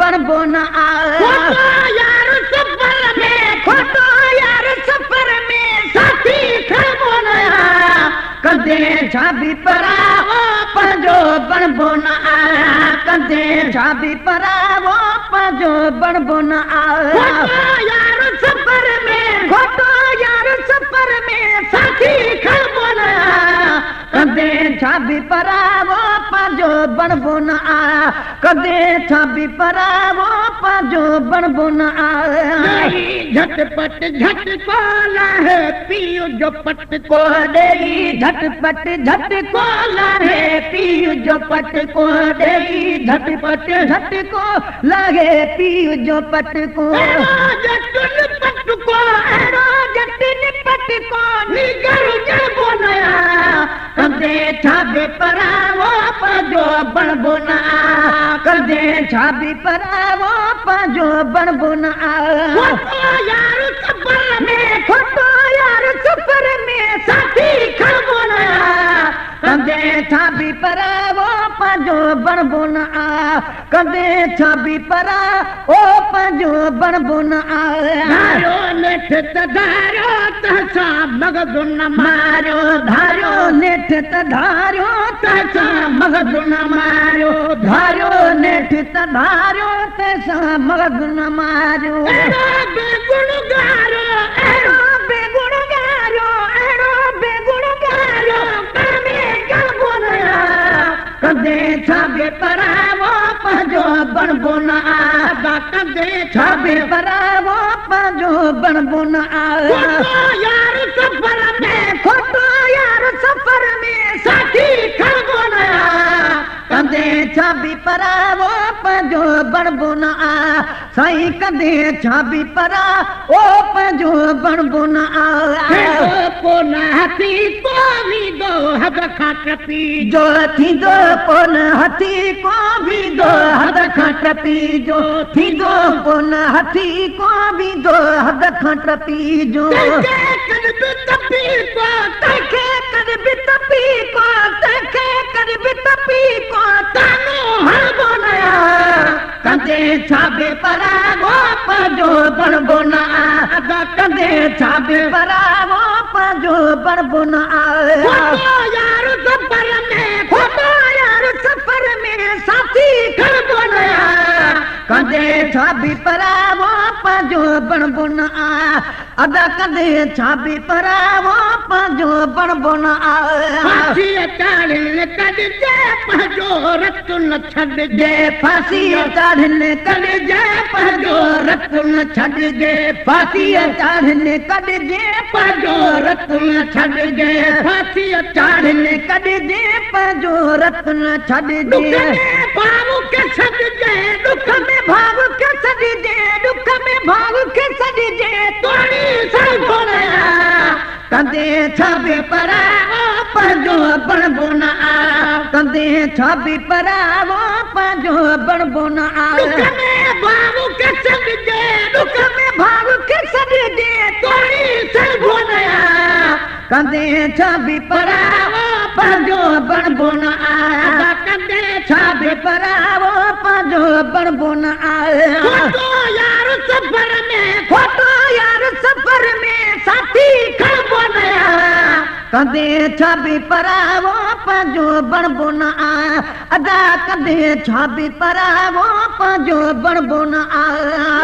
बनबो न खोटो यार सफर में खोटो यार सफर में साथी खड़बो न कदे छाबी परावो पंहिंजो बनबो न कदे छाबी परावो पंहिंजो बनबो न खोटो यार सफर में खोटो यार सफर में साथी खड़बो न कदे छाबी परावो पंहिंजो बनबो न कदे छाबी परावो पंहिंजो बनबो न झटपट झटको लाहे पीउ जो पट को देगी झटपट झटको लागे पीउ जो पट को देगी झटपट झटको लागे पीउ जो पट को जटुन पट को एरो जटिन पट को निगर जबो नया कदे छाबे परावो पंहिंजो बनबो न कदे छाबी परावो पंहिंजो बनबो न खोटो यार सफर में खोटो यार सफर में साथी खड़बो न कदे छाबी परावो पंहिंजो बनबो न कदे छाबी परा ओ पंहिंजो बनबो न धारो नेठ त धारो तसा मगज न मारियो धारियो नेठ त धारियो तैसा मगज न मारियो धारियो नेठ त धारियो तैसा मगज न मारियो एड़ो बेगुण गारो एड़ो बेगुण गारियो एड़ो बेगुण गारियो कमे गलबो न कदे छाबे परावो पंहिंजो बनबो न कदे छाबे परावो पंहिंजो बनबो न खोटो यार सफर में खोटो यार सफर में साथी खड़बो न कदे छाबी परावो पंहिंजो बनबो न साईं कदे छाबी परा ओ पंहिंजो बनबो न को न हथी को भी दो हद खां टपी जो थींदो कोन हथी को भी दो हद खां टपी जो थींदो कोन हथी को भी दो हद खां टपी जो कद बि तपी को तंहिंखे कॾहिं बि तपी को तंहिंखे कॾहिं बि तपी को तानो हणबो न कदे छाबे परावो पंहिंजो बनबो न कदे छाबे परावो पंहिंजो बनबो न खोटो यार सफर में खोटो यार सफर में साथी खड़बो न कदे छाबी परावो पंहिंजो बनबो न अदा कदे छाबी परावो पंहिंजो बनबो न फांसी चाढ़िल कॾहिं पंहिंजो रत न छॾिजे फांसी चाढ़िल कॾहिं पंहिंजो रत न छॾिजे फांसी चाढ़िल कॾहिं पंहिंजो रत न छॾिजे फांसी चाढ़िल कॾहिं पंहिंजो रत न छॾिजे भाव खे छॾिजे दुख में भाव खे छॾिजे दुख में भाव खे छॾिजे तोड़ी सघो न कदे छाबे परावो पंहिंजो बनबो न कदे छाबे परावो पंहिंजो बनबो न दुख में भाव खे छॾिजे दुख में भाव खे छॾिजे तोड़ी सघो न कदे छाबे परावो पंहिंजो बनबो न कदे छाबे परावो पंहिंजो बनबो न खोटो यार सफर में खोटो यार सफर में साथी खड़बो न कदे छाबी परावो पंहिंजो बनबो न अदा कदे छाबी परावो पंहिंजो बनबो न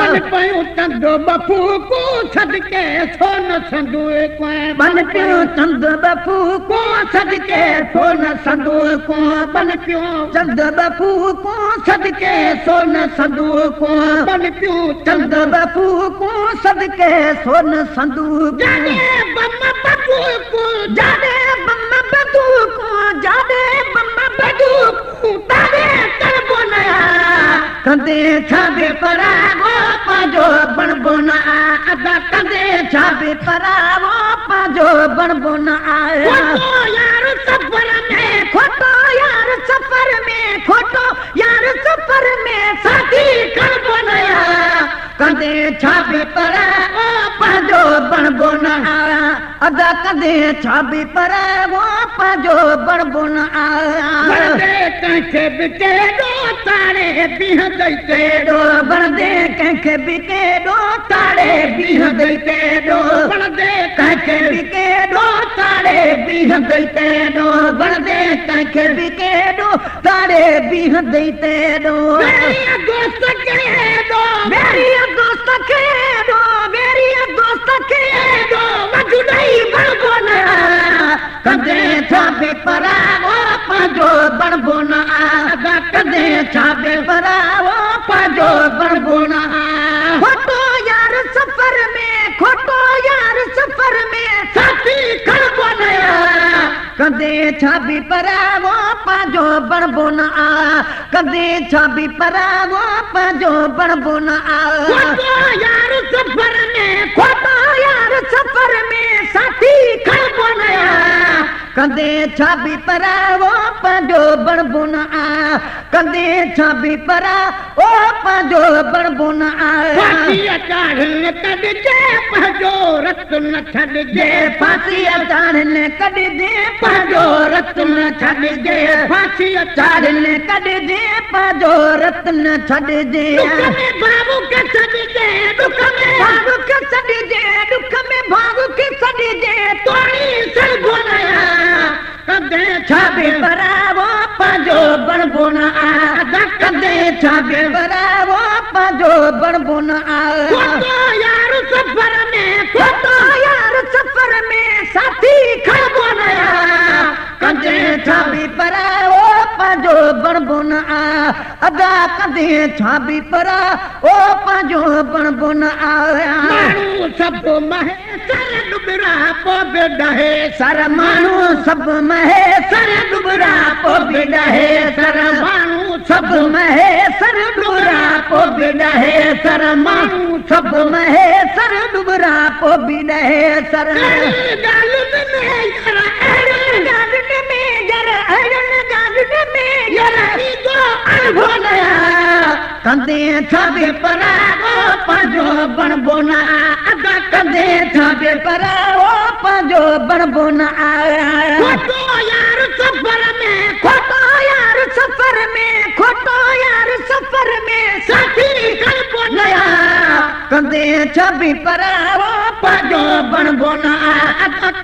मन पयूं चंदो बफू को छॾके छो न संदूए को बन पियो चंद बफू को सदके सोन संदू को बन पियो चंद बफू को सदके सोन संदू को बन पियूं चंद बफू को सदके सोन संदू जाने बम बफू को जाने बम बदू को जाने बम बदू को तारे करबो न कदे छाबे परावो पंहिंजो बनबो न अदा कदे छाबे परावो पंहिंजो बनबो न खोटो यार सफर में खोटो यार सफर में खोटो यार सफर में साथी खड़बो न कदे छाबे परावो पंहिंजो बनबो न अदा कदे छाबी पर वो पाजो बणबो न बणदे कंखे बिके दो ताड़े बीह दैते दो बणदे कंखे बिके दो ताड़े बीह दैते दो बणदे कंखे बिके दो ताड़े बीह दैते दो बणदे कंखे बिके दो ताड़े बीह दैते दो मेरी दोस्त के दो मेरी दोस्त के दो मेरी दोस्त के दो मजुदाई बणबो न कदे छाबे परा वो पाजो बणबो न कदे छाबे परा वो पाजो बणबो न खोटो यार सफर में खोटो यार सफर में साथी खड़बो न कदे छाबी परा वो पाजो बणबो न कदे छाबी परा वो पाजो बणबो न खोटो यार सफर में खोटो यार सफर में साथी खड़बो न कदे छाबी परा वो पाजो बणबो न कदे छाबी परा वो पाजो बणबो न फांसी चाढ़न कॾजे पंहिंजो रत न छॾजे फांसी चाढ़न कॾजे पंहिंजो रत न छॾजे फांसी चाढ़न कॾजे पंहिंजो रत न छॾजे दुख में बाबू के छॾजे दुख में भाॻ खे छॾजे दुख में भाॻ खे छॾजे तोड़ी सड़बो न कदे छाबे परावो पंहिंजो बणबो न कदे छाबे परावो पंहिंजो बणबो न खोटो यार सफर में खोटो यार सफर में साथी खड़बो न कदे छाबी परावो पंहिंजो बणबो न अदा कदे छाबी परा ओ पंहिंजो बणबो न माण्हू सभु महे सर डुबरा पोइ बि डहे सर माण्हू सभु महे सर डुबरा पोइ बि डहे सर माण्हू सभु महे सर डुबरा पोइ बि डहे सर माण्हू सभु महे सर डुबरा पोइ बि डहे सर ॻाल्हियुनि में कदे छाबे परावो पंहिंजो बणबो न कदे छाबे परावो पंहिंजो बणबो न खोटो यार सफर में खोटो यार सफर में खोटो यार सफर में साथी खड़बो न कदे छाबे परावो पंहिंजो बणबो न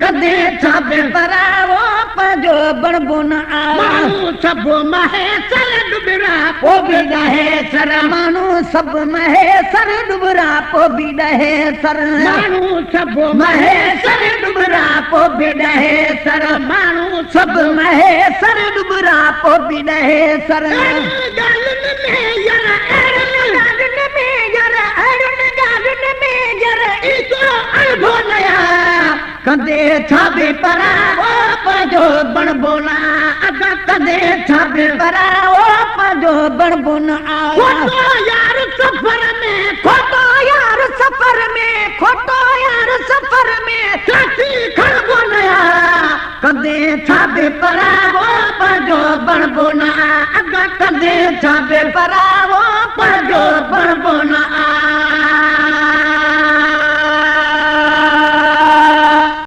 कदे छाबे परावो पंहिंजो बणबो न माण्हू सभु महे सर डुबरा पोइ बि डहे सर माण्हू सभु महे सर डुबरा पोइ बि डहे सर माण्हू सभु महे सर डुबरा पोइ बि डहे सर माण्हू सभु महे सर डुबरा पोइ बि डहे सर ॻाल्हियुनि में यार कदे छाबे परावो पंहिंजो बणबो न कदे छाबे परावो पंहिंजो बणबो न खोटो यार सफर में खोटो यार सफर में खोटो यार सफर में साथी खड़बो न कदे छाबे परावो पंहिंजो बणबो न कदे छाबे परावो पंहिंजो बणबो न